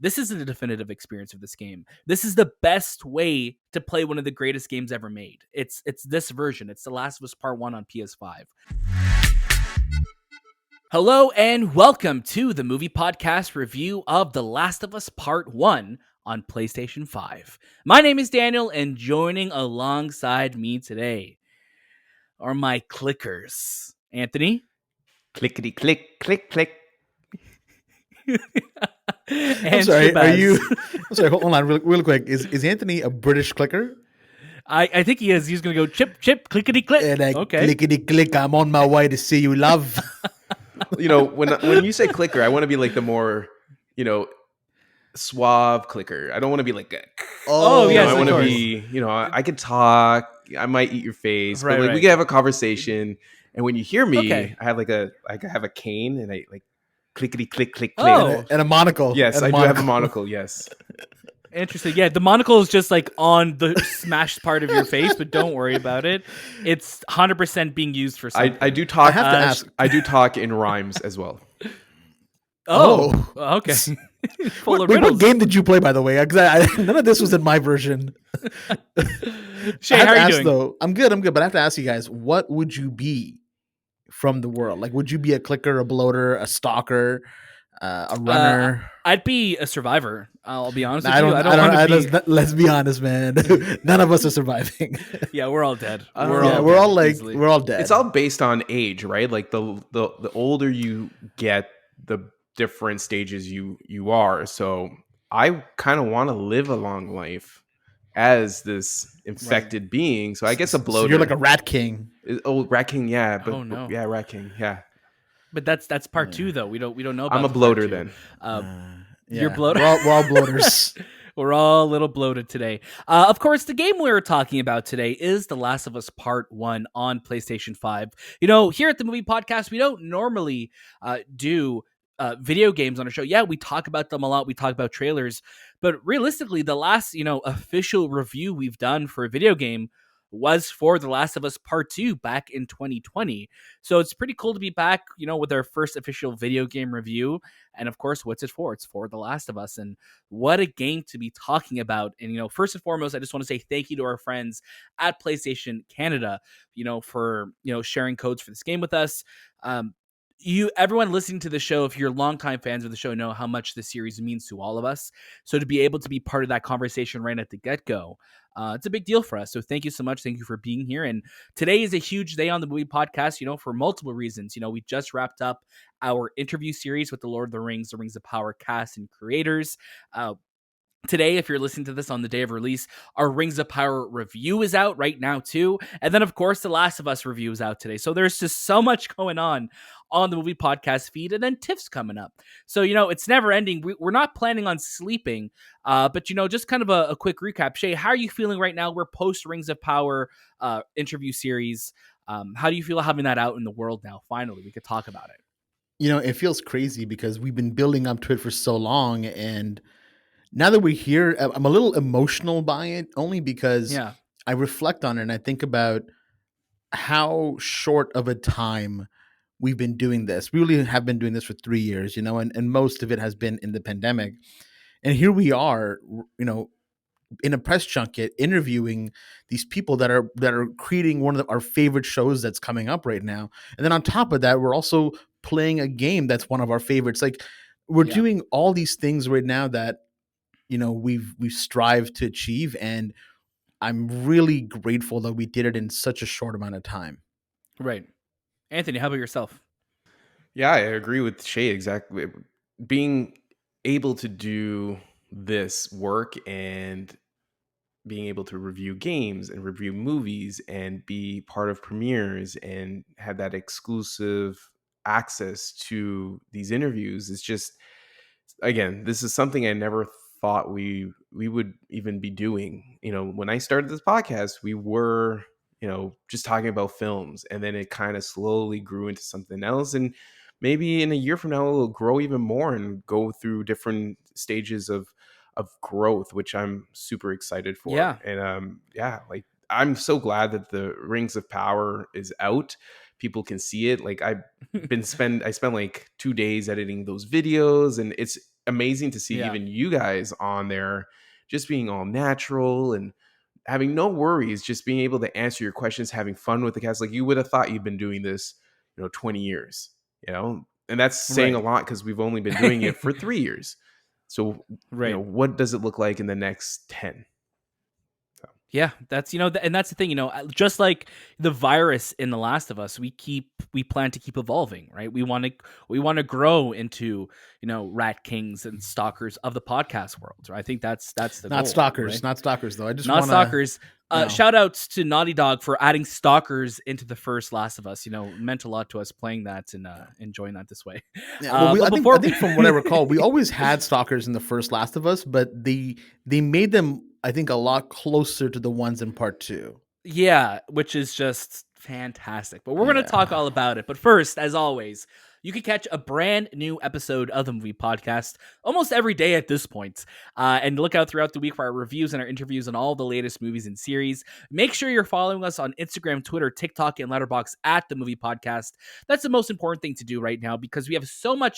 this is the definitive experience of this game. This is the best way to play one of the greatest games ever made. It's this version. It's The Last of Us Part 1 on PS5. Hello and welcome to the movie podcast review of The Last of Us Part 1 on PlayStation 5. My name is Daniel, and joining alongside me today are my clickers. Anthony? Clickety click, click, click. I'm sorry, are you... I'm sorry, hold on real quick. Is Anthony a British clicker? I think he is. He's going to go chip, chip, clickety click. Okay. Clickety click, I'm on my way to see you, love. You know, when you say clicker, I want to be like the more, suave clicker. I don't want to be like a... yes, I want to course. be, I could talk. I might eat your face, Right, but right. we can have a conversation. And when you hear me, Okay. I have I have a cane and I like clickety click, click, click. Oh. And a monocle. Yes, I do have a monocle. Yes. Interesting. Yeah, the monocle is just like on the smashed part of your face, but don't worry about it. It's 100% being used for something. I do talk. I have to ask. I do talk in rhymes as well. Oh, okay. Full of Wait, riddles. what game did you play, by the way? Because none of this was in my version. Shay, I have how to are you ask, doing? though, I'm good, but I have to ask you guys, what would you be from the world? Like, would you be a clicker, a bloater, a stalker, a runner? I'd be a survivor. I'll be honest with I you. don't. I don't want to be. Let's be honest, man. None of us are surviving. Yeah, we're all dead. We're We're all dead like, easily. we're all dead. It's all based on age, right? Like the older you get, the different stages you are. So I kind of want to live a long life as this infected being. So I guess a bloater. So you're like a rat king. Oh, Rat King, yeah. But, Oh, no. yeah, RatKing, yeah. But that's part 2, though. We don't know about I'm a the part bloater 2. then. You're bloated. We're all bloaters. We're all a little bloated today. Of course, the game we're talking about today is The Last of Us Part 1 on PlayStation 5. Here at the Movie Podcast, we don't normally do video games on our show. Yeah, we talk about them a lot. We talk about trailers. But realistically, the last, official review we've done for a video game was for The Last of Us Part 2 back in 2020. So it's pretty cool to be back, with our first official video game review. And of course, what's it for? It's for The Last of Us. And what a game to be talking about. And, first and foremost, I just want to say thank you to our friends at PlayStation Canada, for, sharing codes for this game with us. Everyone listening to the show, if you're longtime fans of the show, know how much this series means to all of us. So to be able to be part of that conversation right at the get-go, it's a big deal for us. So thank you so much. Thank you for being here. And today is a huge day on the Movie Podcast, for multiple reasons. We just wrapped up our interview series with the Lord of the Rings of Power cast and creators. Today, if you're listening to this on the day of release, our Rings of Power review is out right now too. And then, of course, The Last of Us review is out today. So there's just so much going on the Movie Podcast feed. And then TIFF's coming up. So, it's never ending. We're not planning on sleeping. But, just kind of a quick recap. Shay, how are you feeling right now? We're post Rings of Power interview series. How do you feel having that out in the world now? Finally, we could talk about it. It feels crazy because we've been building up to it for so long, and now that we're here, I'm a little emotional by it, only because I reflect on it and I think about how short of a time we've been doing this. We really have been doing this for 3 years, and most of it has been in the pandemic. And here we are, in a press junket interviewing these people that are creating one of our favorite shows that's coming up right now. And then on top of that, we're also playing a game that's one of our favorites. Like, we're doing all these things right now that we've strived to achieve, and I'm really grateful that we did it in such a short amount of time. Right. Anthony, how about yourself? Yeah, I agree with Shay exactly. Being able to do this work and being able to review games and review movies and be part of premieres and have that exclusive access to these interviews is just, again, this is something I never thought we would even be doing. When I started this podcast, we were, just talking about films, and then it kind of slowly grew into something else. And maybe in a year from now, it'll grow even more and go through different stages of growth, which I'm super excited for. Yeah. And like, I'm so glad that the Rings of Power is out. People can see it. Like, I spent like 2 days editing those videos, and it's amazing to see Yeah. even you guys on there just being all natural and having no worries, just being able to answer your questions, having fun with the cast. Like you would have thought you've been doing this, 20 years, and that's saying a Right. lot because we've only been doing it for 3 years. So, Right. what does it look like in the next 10? Yeah, that's and that's the thing, just like the virus in The Last of Us, we plan to keep evolving, right? We want to grow into, rat kings and stalkers of the podcast world. Right? I think that's the Not goal, stalkers, right? not stalkers though. I just Not want to stalkers. no. Shout outs to Naughty Dog for adding stalkers into the first Last of Us. It meant a lot to us playing that and enjoying that this way. Yeah, well, But I think from what I recall, we always had stalkers in the first Last of Us, but they made them, I think, a lot closer to the ones in part 2. Yeah, which is just fantastic. But we're going to talk all about it. But first, as always, you can catch a brand new episode of the Movie Podcast almost every day at this point. And look out throughout the week for our reviews and our interviews on all the latest movies and series. Make sure you're following us on Instagram, Twitter, TikTok, and Letterboxd at the Movie Podcast. That's the most important thing to do right now because we have so many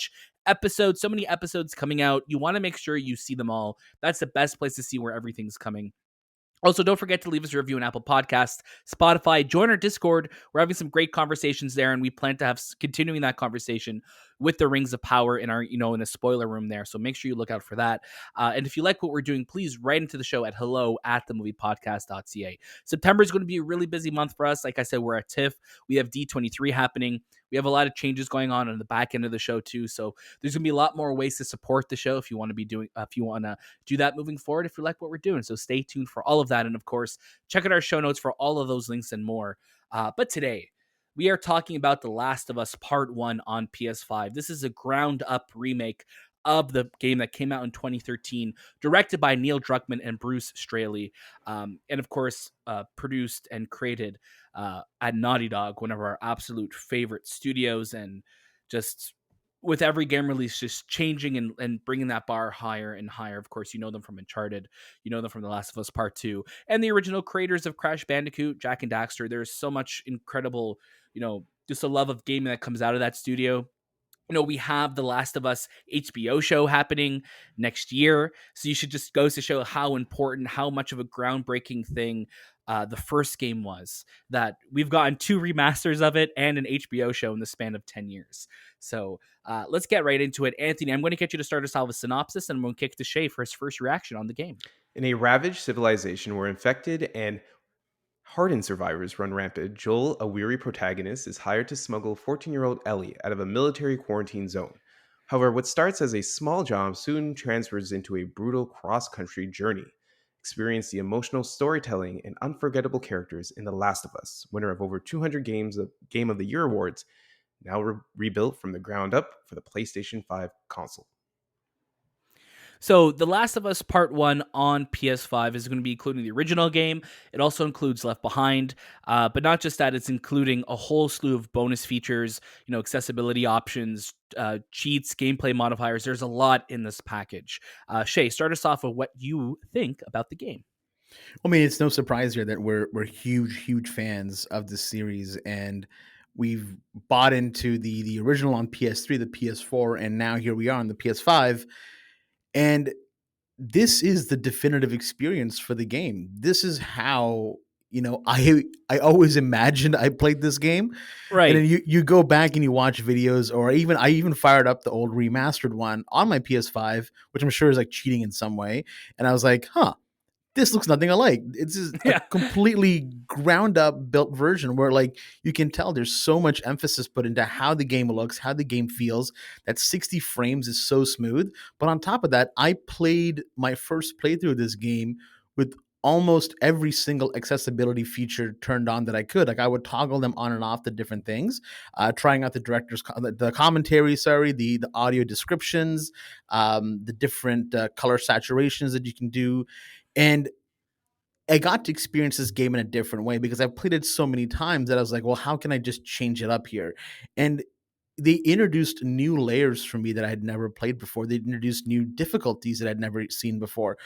episodes coming out. You want to make sure you see them all. That's the best place to see where everything's coming. Also, don't forget to leave us a review on Apple Podcasts, Spotify. Join our Discord. We're having some great conversations there, and we plan to have continuing that conversation with the Rings of Power in our, in a spoiler room there. So make sure you look out for that. And if you like what we're doing, please write into the show at hello@themoviepodcast.ca. September is going to be a really busy month for us. Like I said, we're at TIFF. We have D23 happening. We have a lot of changes going on the back end of the show too. So there's going to be a lot more ways to support the show if you want to do that moving forward, if you like what we're doing. So stay tuned for all of that. And of course, check out our show notes for all of those links and more. But today we are talking about The Last of Us Part 1 on PS5. This is a ground up remake of the game that came out in 2013, directed by Neil Druckmann and Bruce Straley, and of course produced and created at Naughty Dog, one of our absolute favorite studios, and just with every game release just changing and bringing that bar higher and higher. Of course, you know them from Uncharted, you know them from The Last of Us Part 2, and the original creators of Crash Bandicoot, Jack and Daxter. There's so much incredible, just a love of gaming that comes out of that studio. We have the Last of Us HBO show happening next year. So you should just goes to show how important, how much of a groundbreaking thing the first game was, that we've gotten 2 remasters of it and an HBO show in the span of 10 years. So let's get right into it. Anthony, I'm going to get you to start us off with a synopsis, and I'm going to kick to Shay for his first reaction on the game. In a ravaged civilization where infected and hardened survivors run rampant, Joel, a weary protagonist, is hired to smuggle 14-year-old Ellie out of a military quarantine zone. However, what starts as a small job soon transfers into a brutal cross-country journey. Experience the emotional storytelling and unforgettable characters in The Last of Us, winner of over 200 Game of the Year awards, now rebuilt from the ground up for the PlayStation 5 console. So The Last of Us Part 1 on PS5 is going to be including the original game. It also includes Left Behind, but not just that, it's including a whole slew of bonus features, accessibility options, cheats, gameplay modifiers. There's a lot in this package. Shay, start us off with what you think about the game. I mean, it's no surprise here that we're huge fans of this series, and we've bought into the original on PS3, the PS4, and now here we are on the PS5. And this is the definitive experience for the game. This is how, I always imagined I played this game. Right. And then you go back and you watch videos, or I even fired up the old remastered one on my PS5, which I'm sure is like cheating in some way. And I was like, this looks nothing alike. It's a completely ground up built version where like you can tell there's so much emphasis put into how the game looks, how the game feels. That 60 frames is so smooth. But on top of that, I played my first playthrough of this game with almost every single accessibility feature turned on that I could. Like I would toggle them on and off the different things, trying out the director's the commentary, the audio descriptions, the different color saturations that you can do. And I got to experience this game in a different way because I've played it so many times that I was like, well, how can I just change it up here? And they introduced new layers for me that I had never played before. They introduced new difficulties that I'd never seen before.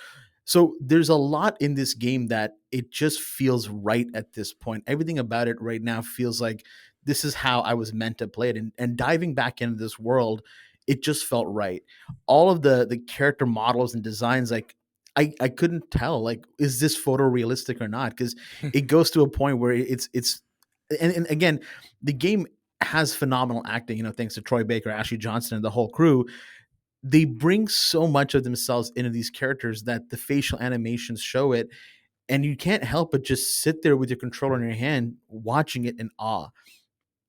So there's a lot in this game that it just feels right at this point. Everything about it right now feels like this is how I was meant to play it. And diving back into this world it just felt right. All of the character models and designs, like I couldn't tell, like, is this photorealistic or not? Because it goes to a point where it's and again, the game has phenomenal acting, thanks to Troy Baker, Ashley Johnson, and the whole crew. They bring so much of themselves into these characters that the facial animations show it, and you can't help but just sit there with your controller in your hand watching it in awe.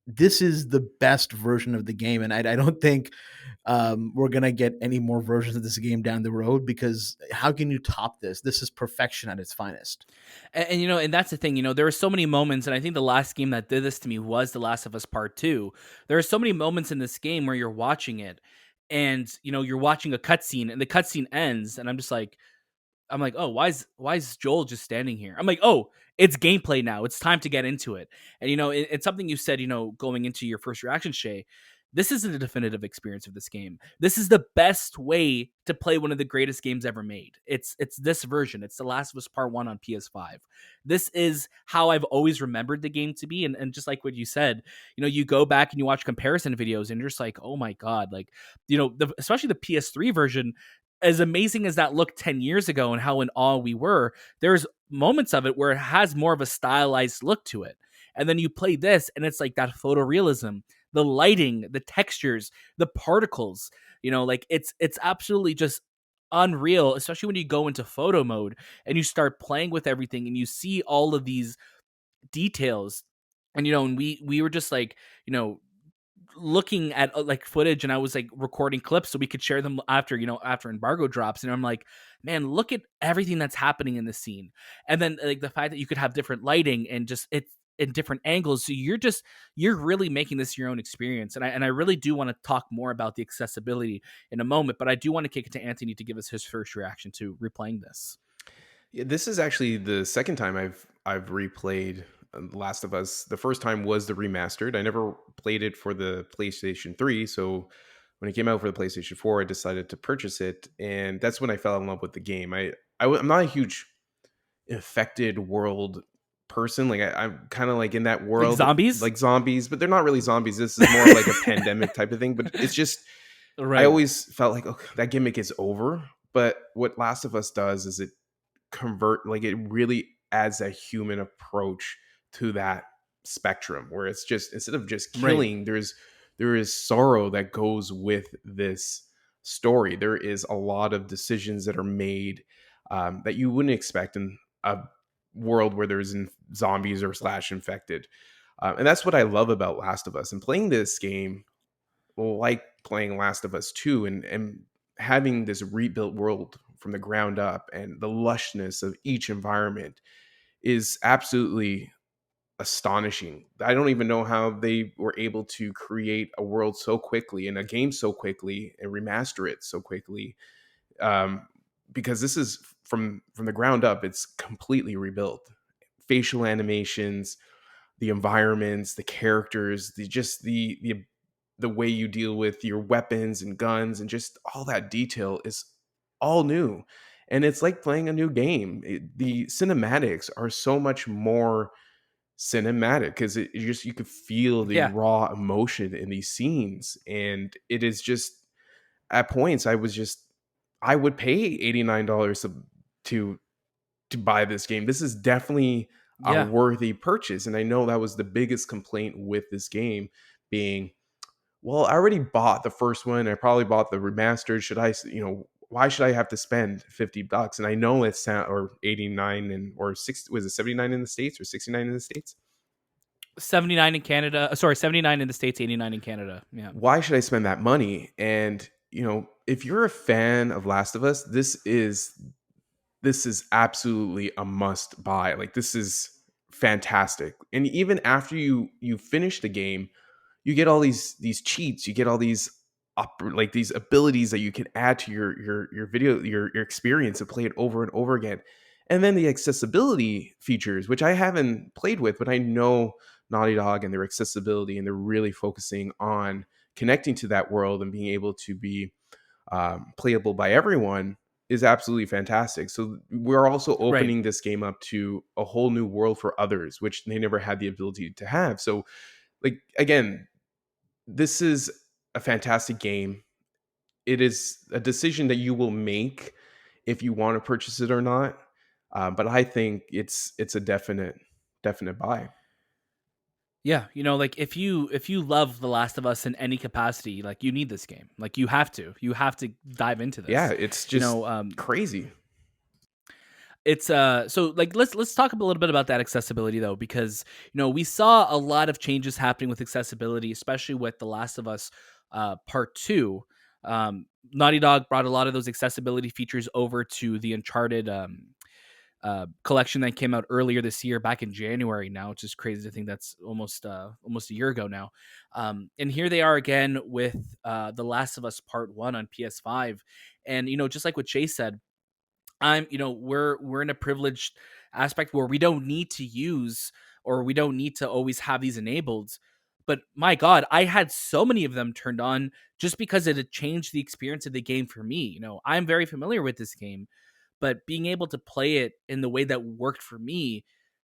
This is the best version of the game, and I don't think we're gonna get any more versions of this game down the road, because how can you top this? This is perfection at its finest. And that's the thing. There are so many moments, and I think the last game that did this to me was The Last of Us Part Two. There are so many moments in this game where you're watching it, and you're watching a cutscene, and the cutscene ends, and I'm like, oh, why is Joel just standing here? I'm like, oh, it's gameplay now. It's time to get into it. And it's something you said, going into your first reaction, Shay. This isn't a definitive experience of this game. This is the best way to play one of the greatest games ever made. It's this version. It's The Last of Us Part 1 on PS5. This is how I've always remembered the game to be. And just like what you said, you go back and you watch comparison videos and you're just like, oh my God, like, especially the PS3 version, as amazing as that looked 10 years ago and how in awe we were, there's moments of it where it has more of a stylized look to it. And then you play this and it's like that photorealism, the lighting, the textures, the particles, like it's absolutely just unreal, especially when you go into photo mode and you start playing with everything and you see all of these details. And we were just like, looking at like footage, and I was like recording clips so we could share them after embargo drops, and I'm like, man, look at everything that's happening in this scene. And then like the fact that you could have different lighting and just it's in different angles, so you're really making this your own experience. And I really do want to talk more about the accessibility in a moment, but I do want to kick it to Anthony to give us his first reaction to replaying this. Yeah, this is actually the second time I've replayed Last of Us. The first time was the remastered. I never played it for the PlayStation 3, so when it came out for the PlayStation 4, I decided to purchase it, and that's when I fell in love with the game. I'm not a huge infected world person. Like I'm kind of like in that Like world, zombies, like zombies, but they're not really zombies. This is more like a pandemic type of thing. But it's just I right? always felt like, okay, that gimmick is over. But what Last of Us does is it really adds a human approach to that spectrum, where it's just, instead of just Right. killing, there is sorrow that goes with this story. There is a lot of decisions that are made that you wouldn't expect in a world where there's zombies or slash infected. And that's what I love about Last of Us. And playing this game, like playing Last of Us 2, and having this rebuilt world from the ground up, and the lushness of each environment is absolutely astonishing. I don't even know how they were able to create a world so quickly and a game so quickly and remaster it so quickly. Um, because this is from the ground up, it's completely rebuilt. Facial animations, the environments, the characters, the way you deal with your weapons and guns, and just all that detail is all new. And it's like playing a new game. The cinematics are so much more cinematic, because you could feel the Yeah. raw emotion in these scenes. And it is just, at points I would pay $89 to to buy this game. This is definitely a Yeah. worthy purchase. And I know that was the biggest complaint with this game, being, well, I already bought the first one. I probably bought the remastered. Why should I have to spend $50? And I know it's or 89 and or 60, was it 79 in the States or 69 in the States? 79 in Canada. Sorry, 79 in the States, 89 in Canada. Yeah. Why should I spend that money? And, if you're a fan of Last of Us, this is absolutely a must buy. Like, this is fantastic. And even after you finish the game, you get all these cheats, you get all these like these abilities that you can add to your video, your experience, to play it over and over again. And then the accessibility features, which I haven't played with, but I know Naughty Dog and their accessibility, and they're really focusing on connecting to that world and being able to be playable by everyone, is absolutely fantastic. So we're also Right. opening this game up to a whole new world for others, which they never had the ability to have. So, like, again, this is a fantastic game. it is a decision that you will make if you want to purchase it or not. But I think it's a definite buy. Yeah, like if you love The Last of Us in any capacity, like you need this game. Like you have to dive into Yeah, this. it's You just know, crazy. it's so like let's talk a little bit about that accessibility though, because we saw a lot of changes happening with accessibility, especially with The Last of Us Part Two. Naughty Dog brought a lot of those accessibility features over to the Uncharted collection that came out earlier this year, back in January. Now, which is crazy to think that's almost a year ago now. And here they are again with The Last of Us Part One on PS5, and just like what Jay said, we're in a privileged aspect where we don't need to use, or we don't need to always have these enabled. But my God, I had so many of them turned on just because it had changed the experience of the game for me. I'm very familiar with this game, but being able to play it in the way that worked for me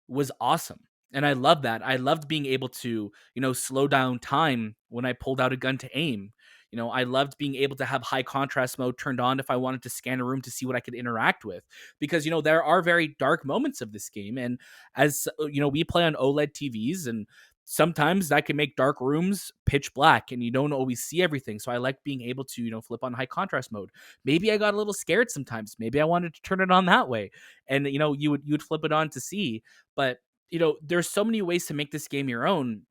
was awesome. And I love that. I loved being able to, slow down time when I pulled out a gun to aim. I loved being able to have high contrast mode turned on if I wanted to scan a room to see what I could interact with. Because, there are very dark moments of this game. And as, we play on OLED TVs, and sometimes that can make dark rooms pitch black and you don't always see everything. So I like being able to, flip on high contrast mode. Maybe I got a little scared sometimes. Maybe I wanted to turn it on that way. And, you would flip it on to see. But there's so many ways to make this game your own.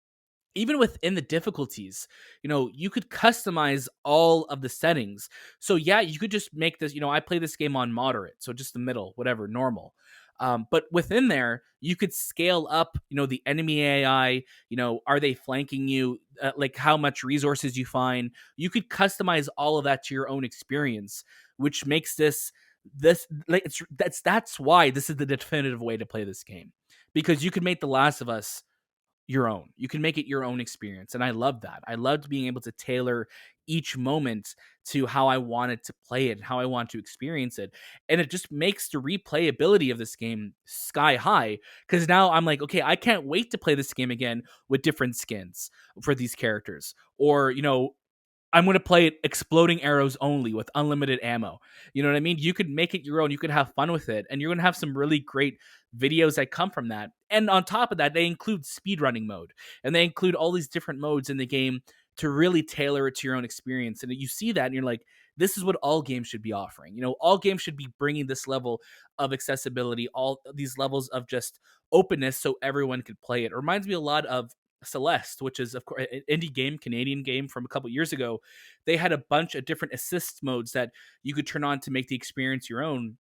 Even within the difficulties, you could customize all of the settings. So yeah, you could just make this, I play this game on moderate, so just the middle, whatever, normal. But within there, you could scale up, the enemy AI, are they flanking you? Like how much resources you find. You could customize all of that to your own experience, which makes this like that's why this is the definitive way to play this game, because you could make The Last of Us your own. You can make it your own experience. And I love that. I loved being able to tailor each moment to how I wanted to play it, how I want to experience it. And it just makes the replayability of this game sky high, because now I'm like, okay, I can't wait to play this game again with different skins for these characters. Or, I'm going to play it exploding arrows only with unlimited ammo. You know what I mean? You could make it your own. You could have fun with it. And you're going to have some really great videos that come from that. And on top of that, they include speedrunning mode. And they include all these different modes in the game to really tailor it to your own experience. And you see that and you're like, this is what all games should be offering. All games should be bringing this level of accessibility, all these levels of just openness so everyone could play it. It reminds me a lot of Celeste, which is of course an indie game, Canadian game from a couple years ago. They had a bunch of different assist modes that you could turn on to make the experience your own,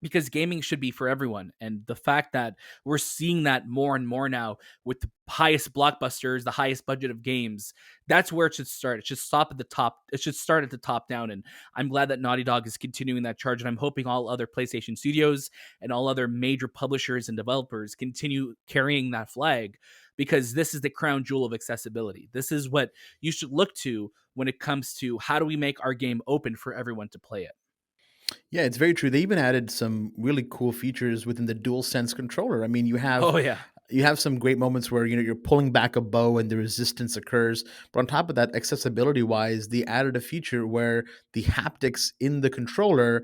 because gaming should be for everyone. And the fact that we're seeing that more and more now with the highest blockbusters, the highest budget of games, that's where it should start. It should stop at the top. It should start at the top down. And I'm glad that Naughty Dog is continuing that charge. And I'm hoping all other PlayStation studios and all other major publishers and developers continue carrying that flag, because this is the crown jewel of accessibility. This is what you should look to when it comes to how do we make our game open for everyone to play it. Yeah, it's very true. They even added some really cool features within the DualSense controller. I mean, you have Oh yeah. you have some great moments where you're pulling back a bow and the resistance occurs. But on top of that, accessibility wise, they added a feature where the haptics in the controller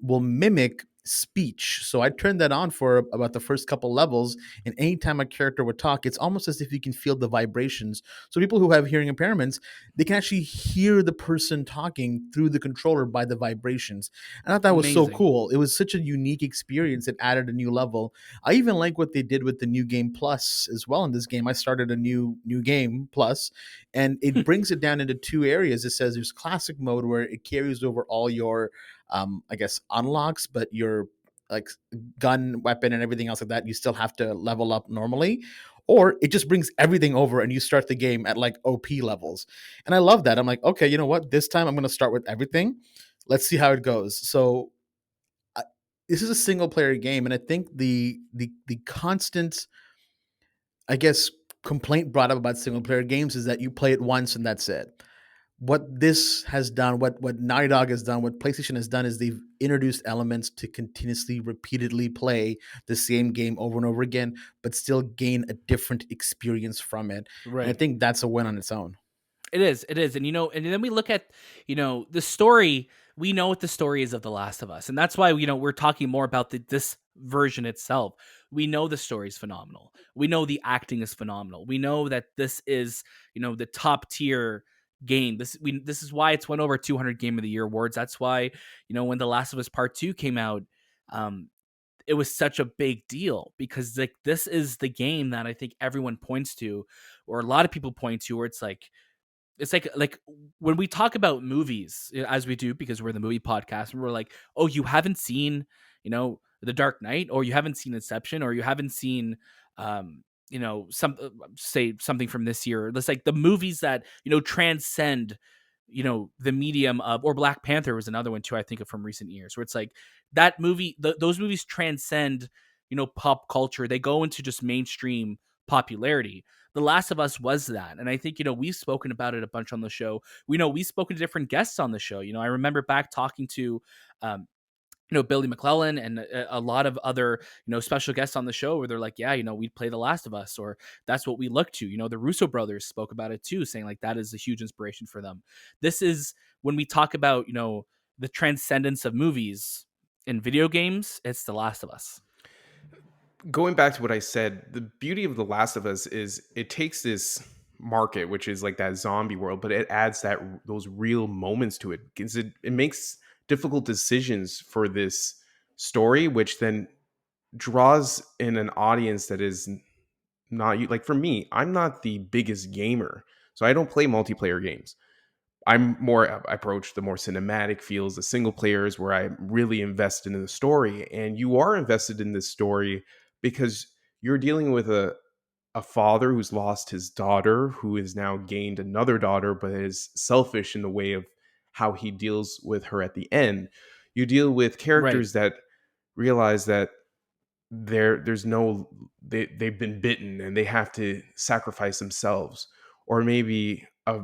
will mimic speech. So I turned that on for about the first couple levels, and anytime a character would talk, it's almost as if you can feel the vibrations. So people who have hearing impairments, they can actually hear the person talking through the controller by the vibrations. I thought that was so Amazing. cool. It was such a unique experience. It added a new level. I even like what they did with the new game plus as well in this game. I started a new game plus, and it brings it down into two areas. It says there's classic mode where it carries over all your I guess unlocks, but your like gun, weapon, and everything else like that, you still have to level up normally. Or it just brings everything over and you start the game at like OP levels. And I love that. I'm like, okay, you know what? This time I'm going to start with everything. Let's see how it goes. So I, this is a single player game, and I think the constant, I guess, complaint brought up about single player games is that you play it once and that's it. What this has done, what Naughty Dog has done, what PlayStation has done is they've introduced elements to continuously, repeatedly play the same game over and over again, but still gain a different experience from it. And I Right. think that's a win on its own. It is, and and then we look at the story. We know what the story is of The Last of Us, and that's why we're talking more about this version itself. We know the story is phenomenal. We know the acting is phenomenal. We know that this is the top tier game. This is why it's won over 200 Game of the Year awards. That's why when The Last of Us Part 2 came out, um, it was such a big deal because like this is the game that I think everyone points to, or a lot of people point to, where it's like when we talk about movies, as we do because we're the movie podcast, and we're like, oh, you haven't seen The Dark Knight, or you haven't seen Inception, or you haven't seen some say something from this year. It's like the movies that transcend the medium of, or Black Panther was another one too, I think, of from recent years, where it's like that movie, those movies transcend pop culture. They go into just mainstream popularity. The Last of Us was that. And I think, we've spoken about it a bunch on the show. We know we've spoken to different guests on the show. I remember back talking to, Billy McClellan and a lot of other, special guests on the show where they're like, yeah, we'd play The Last of Us, or that's what we look to. The Russo brothers spoke about it too, saying like that is a huge inspiration for them. This is when we talk about, the transcendence of movies in video games, it's The Last of Us. Going back to what I said, the beauty of The Last of Us is it takes this market, which is like that zombie world, but it adds those real moments to it. It makes difficult decisions for this story, which then draws in an audience that is not you. Like for me, I'm not the biggest gamer, so I don't play multiplayer games. I approach the more cinematic feels, the single players where I'm really invested in the story. And you are invested in this story because you're dealing with a father who's lost his daughter, who has now gained another daughter, but is selfish in the way of how he deals with her at the end. You deal with Right. characters that realize that there's no they've been bitten and they have to sacrifice themselves, or maybe a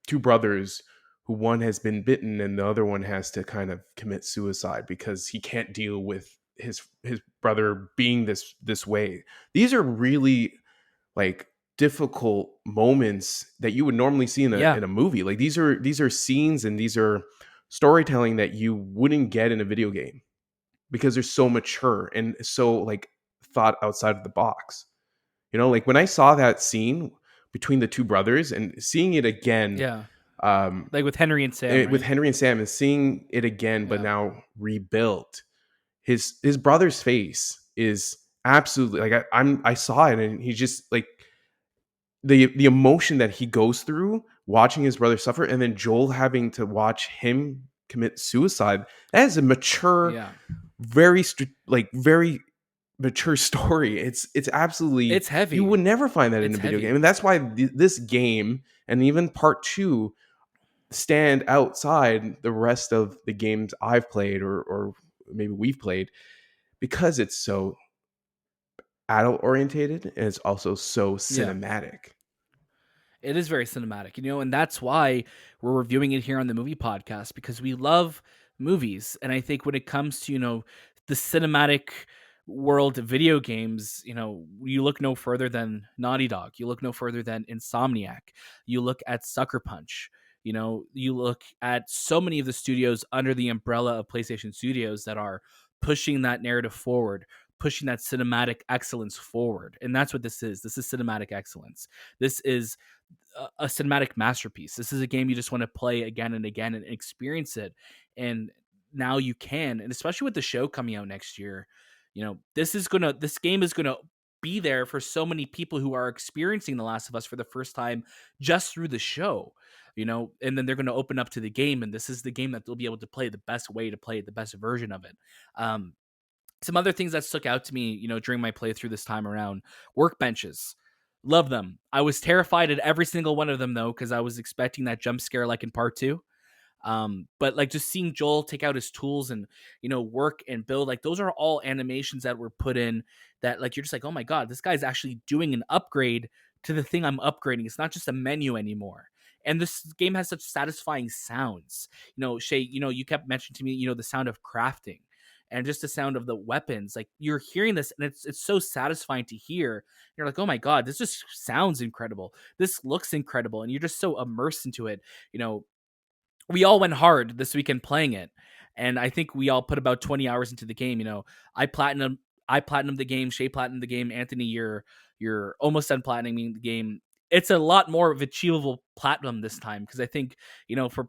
two brothers who one has been bitten and the other one has to kind of commit suicide because he can't deal with his brother being this way. These are really like difficult moments that you would normally see in a Yeah. in a movie. Like these are scenes and these are storytelling that you wouldn't get in a video game because they're so mature and so like thought outside of the box. Like when I saw that scene between the two brothers and seeing it again, Yeah. um, Like with Henry and Sam, with right? Henry and Sam, and seeing it again, but Yeah. now rebuilt, his brother's face is absolutely like I saw it and he just like the emotion that he goes through watching his brother suffer, and then Joel having to watch him commit suicide. That is a mature, Yeah. very mature story. It's absolutely, It's you heavy. would never find that in It's a video heavy. game, and that's why this game and even part two stand outside the rest of the games I've played or maybe we've played, because it's so adult orientated and it's also so Yeah. cinematic. It is very cinematic, and that's why we're reviewing it here on the movie podcast, because we love movies. And I think when it comes to, the cinematic world of video games, you look no further than Naughty Dog. You look no further than Insomniac. You look at Sucker Punch. You look at so many of the studios under the umbrella of PlayStation Studios that are pushing that narrative forward, pushing that cinematic excellence forward. And that's what this is. This is cinematic excellence. This is a cinematic masterpiece. This is a game you just want to play again and again and experience it. And now you can, and especially with the show coming out next year, this game is gonna be there for so many people who are experiencing The Last of Us for the first time just through the show. And then they're going to open up to the game, and this is the game that they'll be able to play the best way to play it, the best version of it. Some other things that stuck out to me, during my playthrough this time around: workbenches. Love them. I was terrified at every single one of them though, because I was expecting that jump scare like in part two. But like just seeing Joel take out his tools and work and build, like those are all animations that were put in that like you're just like, oh my god, this guy's actually doing an upgrade to the thing I'm upgrading. It's not just a menu anymore. And this game has such satisfying sounds. Shay, you kept mentioning to me, the sound of crafting. and just the sound of the weapons. Like, you're hearing this, and it's so satisfying to hear. You're like, oh my god, this just sounds incredible. This looks incredible, and you're just so immersed into it. You know, we all went hard this weekend playing it, and I think we all put about 20 hours into the game. You know, I platinum the game, Shay platinum the game, Anthony, you're almost done platinuming the game. It's a lot more of achievable platinum this time, because I think, you know, for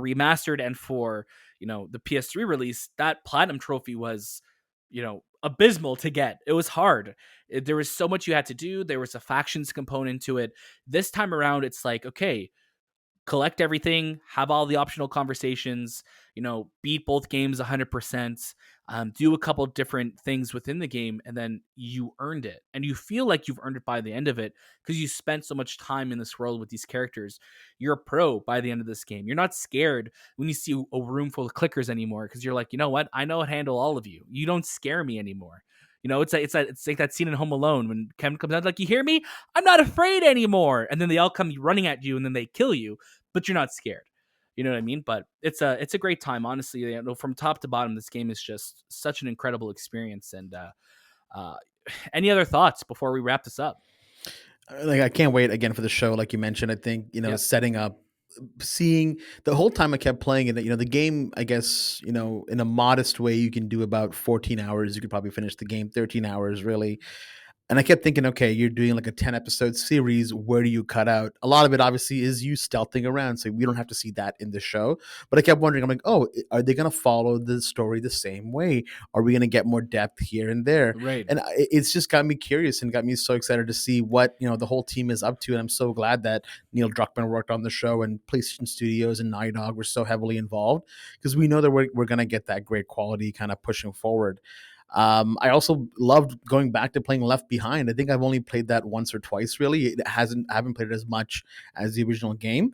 remastered and for, you know, the PS3 release, that platinum trophy was, you know, abysmal to get. It was hard. There was so much you had to do. There was a factions component to it. This time around, it's like, okay, collect everything, have all the optional conversations, you know, beat both games 100%, do a couple different things within the game, and then you earned it. And you feel like you've earned it by the end of it, because you spent so much time in this world with these characters. You're a pro by the end of this game. You're not scared when you see a room full of clickers anymore, because you're like, you know what? I know how to handle all of you. You don't scare me anymore. You know, it's like that scene in Home Alone when Kevin comes out, like, you hear me? I'm not afraid anymore. And then they all come running at you, and then they kill you, but you're not scared. You know what I mean? But it's a great time, honestly. You know, from top to bottom, this game is just such an incredible experience. And uh, any other thoughts before we wrap this up? Like, I can't wait again for the show. Like you mentioned, I think, you know, Yep. setting up, seeing the whole time I kept playing it, you know, the game, I guess, you know, in a modest way, you can do about 14 hours. You could probably finish the game 13 hours, really. And I kept thinking, okay, you're doing like a 10 episode series. Where do you cut out? A lot of it obviously is you stealthing around. So we don't have to see that in the show. But I kept wondering, I'm like, oh, are they going to follow the story the same way? Are we going to get more depth here and there? Right. And it's just got me curious and got me so excited to see what, you know, the whole team is up to. And I'm so glad that Neil Druckmann worked on the show, and PlayStation Studios and Naughty Dog were so heavily involved, because we know that we're going to get that great quality kind of pushing forward. I also loved going back to playing Left Behind. I think I've only played that once or twice, really. I haven't played it as much as the original game.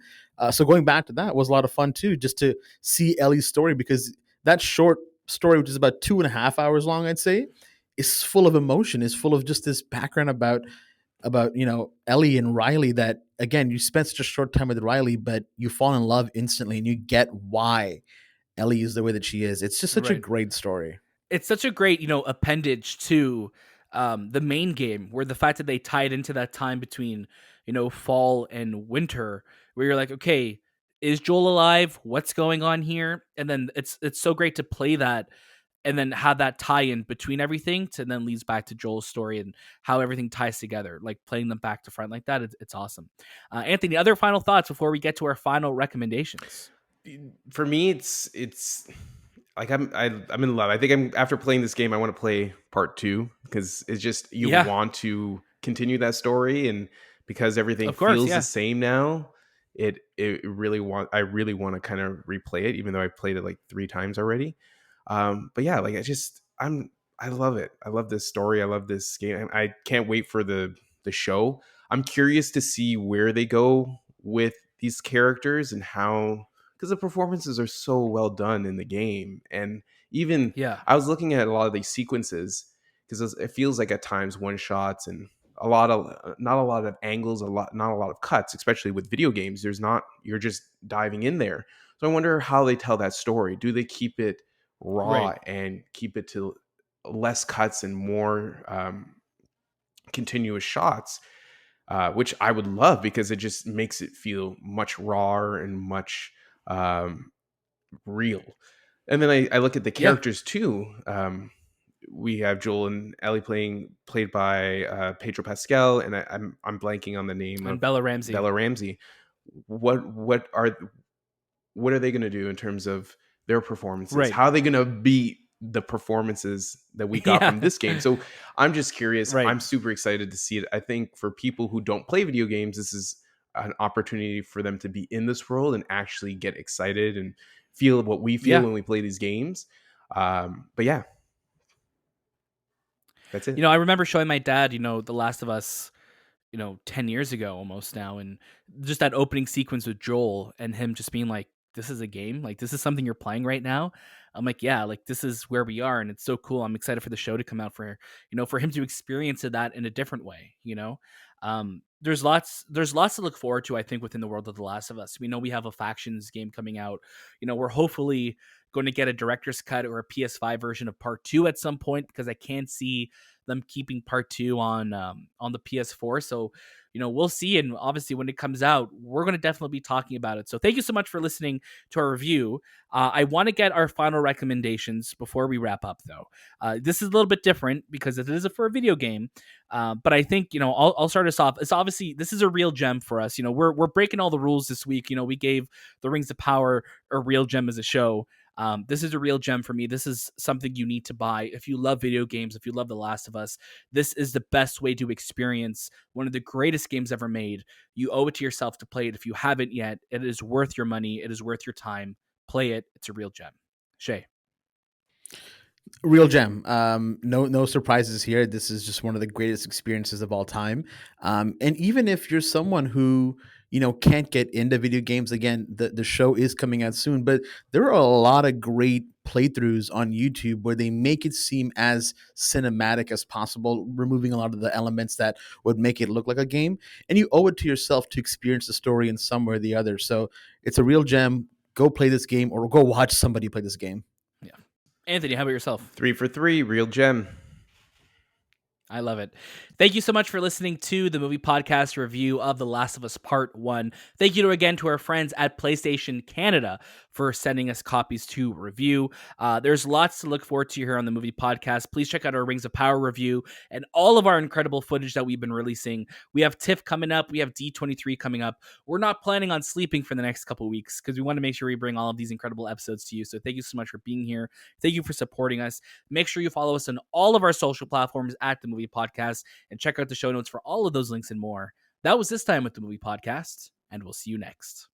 So going back to that was a lot of fun too, just to see Ellie's story, because that short story, which is about 2.5 hours long, I'd say, is full of emotion, is full of just this background about, you know, Ellie and Riley, that again, you spent such a short time with Riley, but you fall in love instantly, and you get why Ellie is the way that she is. It's just such a Right. great story. It's such a great, you know, appendage to the main game, where the fact that they tied into that time between, you know, fall and winter, where you're like, okay, is Joel alive? What's going on here? And then it's so great to play that, and then have that tie in between everything, to then leads back to Joel's story and how everything ties together, like playing them back to front like that. It's awesome. Anthony, other final thoughts before we get to our final recommendations? For me, it's like I'm in love. I think I'm after playing this game, I want to play part 2, because it's just you want to continue that story, and because everything feels the same now, I really want to kind of replay it, even though I've played it like 3 times already. But yeah, like I love it. I love this story. I love this game. I can't wait for the show. I'm curious to see where they go with these characters, and how, because the performances are so well done in the game. And even I was looking at a lot of these sequences, because it feels like at times one shots, and a lot of not a lot of angles, not a lot of cuts, especially with video games. You're just diving in there. So I wonder how they tell that story. Do they keep it raw and keep it to less cuts and more continuous shots, which I would love, because it just makes it feel much rawer and much real. And then I look at the characters too. We have Joel and Ellie played by Pedro Pascal, and I'm blanking on the name And of Bella Ramsey. Bella Ramsey. What are they going to do in terms of their performances? How are they going to beat the performances that we got from this game? So I'm just curious. I'm super excited to see it. I think for people who don't play video games, this is an opportunity for them to be in this world and actually get excited and feel what we feel when we play these games. But yeah, that's it. You know, I remember showing my dad, you know, The Last of Us, you know, 10 years ago almost now, and just that opening sequence with Joel, and him just being like, this is a game, like this is something you're playing right now. I'm like, yeah, like this is where we are, and it's so cool. I'm excited for the show to come out, for, you know, for him to experience that in a different way, you know. there's lots to look forward to, I think, within the world of The Last of Us. We know we have a factions game coming out. We're hopefully going to get a director's cut or a PS5 version of part 2 at some point, because I can't see them keeping part 2 on the PS4. So we'll see, and obviously when it comes out, we're going to definitely be talking about it. So thank you so much for listening to our review. I want to get our final recommendations before we wrap up, though. This is a little bit different because it is for a video game. But I think, I'll start us off. It's obviously, this is a real gem for us. We're breaking all the rules this week. We gave the Rings of Power a real gem as a show. This is a real gem for me. This is something you need to buy. If you love video games, if you love The Last of Us, this is the best way to experience one of the greatest games ever made. You owe it to yourself to play it. If you haven't yet, it is worth your money. It is worth your time. Play it. It's a real gem. Shay. Real gem. No surprises here. This is just one of the greatest experiences of all time. And even if you're someone who can't get into video games, again, the show is coming out soon, but there are a lot of great playthroughs on YouTube where they make it seem as cinematic as possible, removing a lot of the elements that would make it look like a game. And you owe it to yourself to experience the story in some way or the other. So it's a real gem. Go play this game, or go watch somebody play this game. Yeah. Anthony, how about yourself? 3 for 3, real gem. I love it. Thank you so much for listening to the movie podcast review of The Last of Us Part 1. Thank you again to our friends at PlayStation Canada for sending us copies to review. There's lots to look forward to here on the movie podcast. Please check out our Rings of Power review and all of our incredible footage that we've been releasing. We have TIFF coming up. We have D23 coming up. We're not planning on sleeping for the next couple of weeks because we want to make sure we bring all of these incredible episodes to you. So thank you so much for being here. Thank you for supporting us. Make sure you follow us on all of our social platforms at the movie podcast, and check out the show notes for all of those links and more. That was this time with the movie podcast, and we'll see you next.